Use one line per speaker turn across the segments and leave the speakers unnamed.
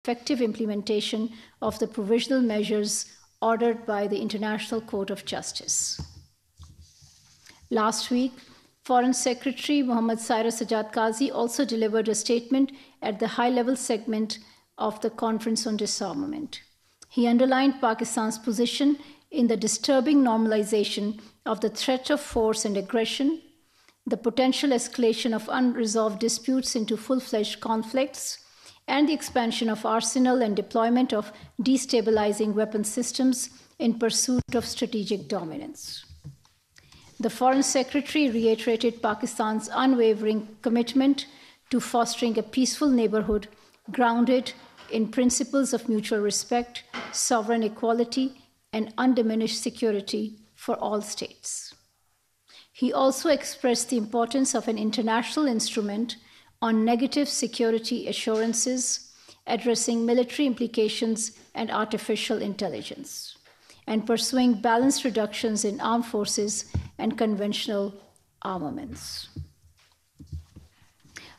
effective implementation of the provisional measures ordered by the International Court of Justice. Last week, Foreign Secretary Mohammad Cyrus Sajjad Qazi also delivered a statement at the high-level segment of the Conference on Disarmament. He underlined Pakistan's position in the disturbing normalization of the threat of force and aggression, the potential escalation of unresolved disputes into full-fledged conflicts, and the expansion of arsenal and deployment of destabilizing weapon systems in pursuit of strategic dominance. The Foreign Secretary reiterated Pakistan's unwavering commitment to fostering a peaceful neighborhood grounded in principles of mutual respect, sovereign equality, and undiminished security for all states. He also expressed the importance of an international instrument on negative security assurances, addressing military implications and artificial intelligence, and pursuing balanced reductions in armed forces and conventional armaments.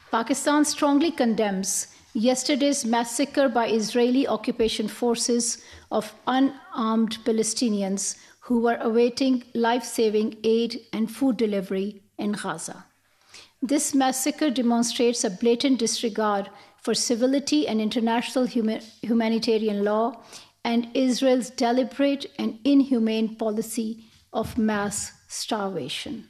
Pakistan strongly condemns yesterday's massacre by Israeli occupation forces of unarmed Palestinians who were awaiting life-saving aid and food delivery in Gaza. This massacre demonstrates a blatant disregard for civility and international humanitarian law and Israel's deliberate and inhumane policy of mass starvation.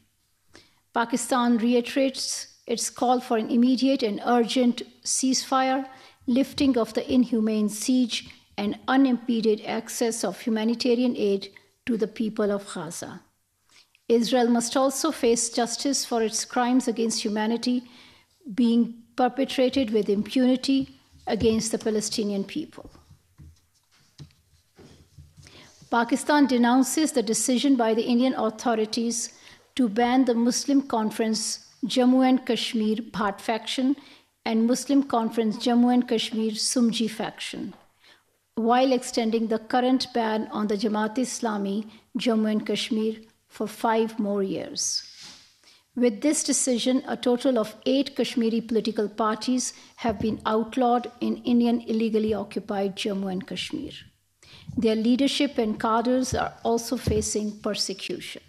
Pakistan reiterates its call for an immediate and urgent ceasefire, lifting of the inhumane siege, and unimpeded access of humanitarian aid to the people of Gaza. Israel must also face justice for its crimes against humanity being perpetrated with impunity against the Palestinian people. Pakistan denounces the decision by the Indian authorities to ban the Muslim Conference Jammu and Kashmir Bhat faction and Muslim Conference Jammu and Kashmir Sumji faction, while extending the current ban on the Jamaat-e-Islami Jammu and Kashmir for 5 more years. With this decision, a total of 8 Kashmiri political parties have been outlawed in Indian illegally occupied Jammu and Kashmir. Their leadership and cadres are also facing persecution.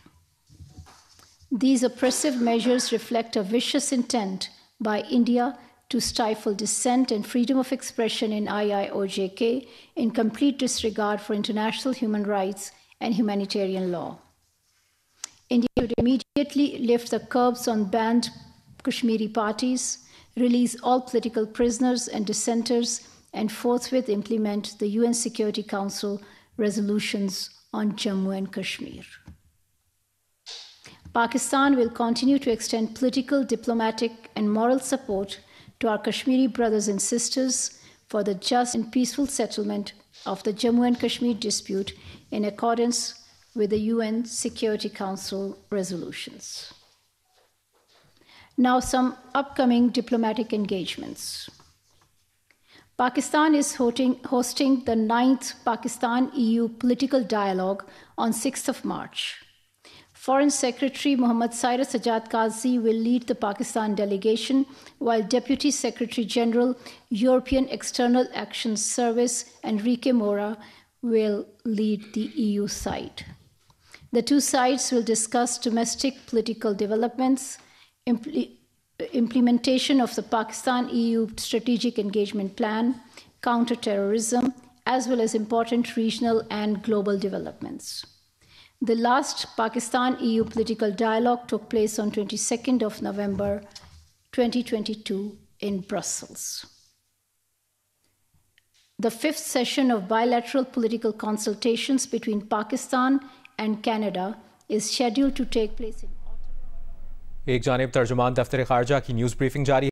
These oppressive measures reflect a vicious intent by India to stifle dissent and freedom of expression in IIOJK in complete disregard for international human rights and humanitarian law. India should immediately lift the curbs on banned Kashmiri parties, release all political prisoners and dissenters, and forthwith implement the UN Security Council resolutions on Jammu and Kashmir. Pakistan will continue to extend political, diplomatic, and moral support to our Kashmiri brothers and sisters for the just and peaceful settlement of the Jammu and Kashmir dispute in accordance with the UN Security Council resolutions. Now, some upcoming diplomatic engagements. Pakistan is hosting the 9th Pakistan-EU Political Dialogue on 6th of March. Foreign Secretary Mohammad Cyrus Sajjad Qazi will lead the Pakistan delegation, while Deputy Secretary General, European External Action Service, Enrique Mora, will lead the EU side. The two sides will discuss domestic political developments, implementation of the Pakistan-EU Strategic Engagement Plan, counter-terrorism, as well as important regional and global developments. The last Pakistan-EU political dialogue took place on 22nd of November 2022 in Brussels. The 5th session of bilateral political consultations between Pakistan and Canada is scheduled to take place in autumn.
एक जानिब तर्जुमान दफ्तर ख़ारजा की news briefing जारी